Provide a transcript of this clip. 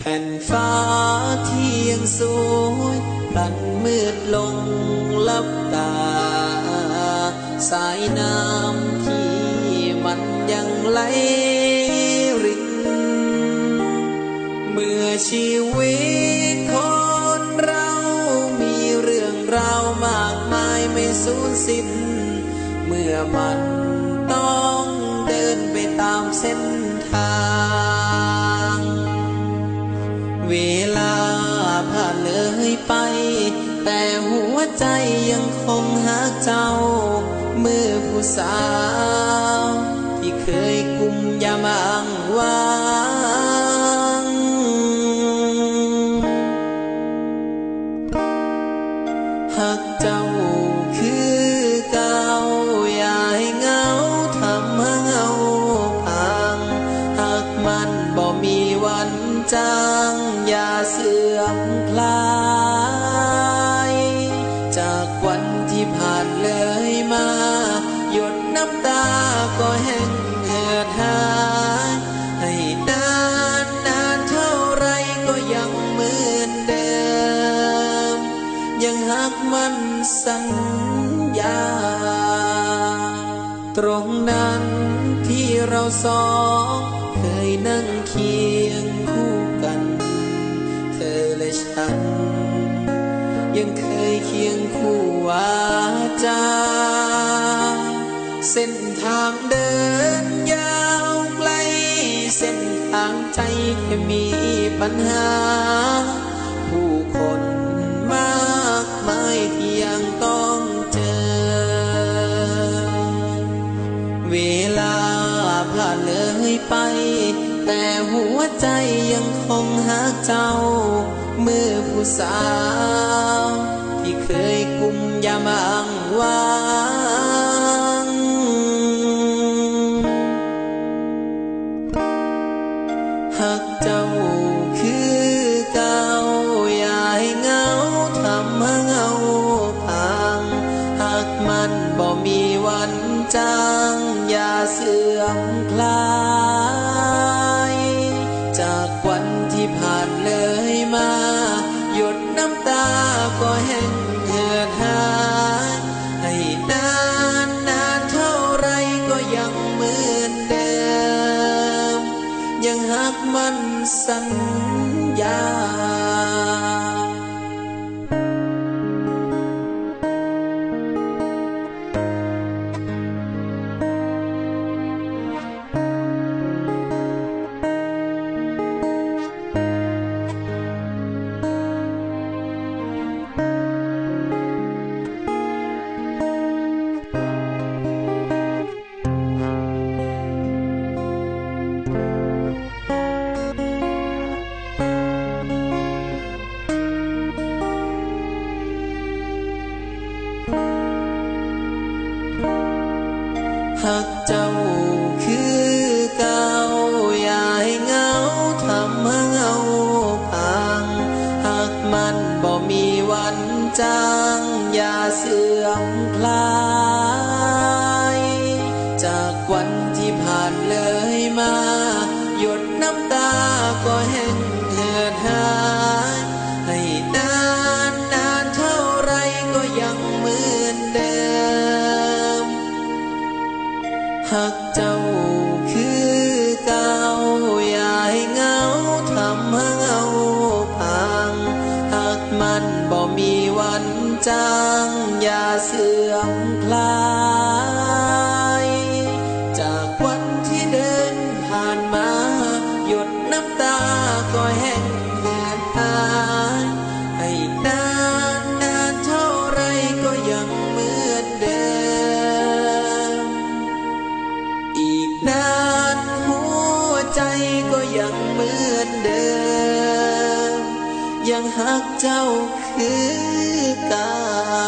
ผ่นฟ้าที่ยังสวยพลันมืดลงลับตาสายน้ำที่มันยังไหลรินเมื่อชีวิตคนเรามีเรื่องราวมากมายไม่สูญสิ้นเมื่อมันต้องเดินไปตามเส้นทางเวลาผ่านเลยไปแต่หัวใจยังคงหาเจ้าเมื่อผู้สาวที่เคยกุมยามอ้างว้างหากเจ้าคือเก่าอย่าให้เหงาทำให้เหงาพังหากมันบ่มีวันจางอย่าเสื่อมคลายจากวันที่ผ่านเลยมาหยดน้ำตาก็แห้งเหือดหายให้นานนานเท่าไรก็ยังเหมือนเดิมยังหักมันสัญญาตรงนั้นที่เราสองเคยนั่งเคียงคู่กันเธอและฉันยังเคยเคียงคู่วาจาเส้นทางเดินยาวไกลเส้นทางใจแค่มีปัญหาผู้คนมากมายที่ยังต้องเจอเวลาผ่านเลยไปแต่หัวใจยังคงหาเจ้าเมื่อผู้สาวที่เคยกุมยามอ้างว้างหากเจ้าคือเก่าอย่าให้เหงาทำให้เหงาพังหากมันบ่มีวันจางอย่าเสื่อมคลายจากวันที่ผ่านเลยมาหยดน้ำตาก็แห้งเหือดหายให้นานนานเท่าไรก็ยังเหมือนเดิมยังหักมันสัญญาหากเจ้าคือเก่าอย่าให้เหงาทำให้เหงาพังหากมันบ่มีวันจางอย่าเสื่อมคลายจากวันที่ผ่านเลยมาหยดน้ำตาก็แห้งเหือดหายให้นานนานเท่าไรก็ยังเหมือนเดิมหากเจ้าคือเก่าอย่าให้เหงาทำให้เหงาพังหากมันบ่มีวันจางอย่าเสื่อมคลายจากวันที่เดินผ่านมาหยดน้ำตาก็แห้งเหือดหายให้นานนานเท่าไรก็ยังเหมือนเดิมอีกนานหัวใจก็ยังเหมือนเดิมยังหักเจ้าคือเก่า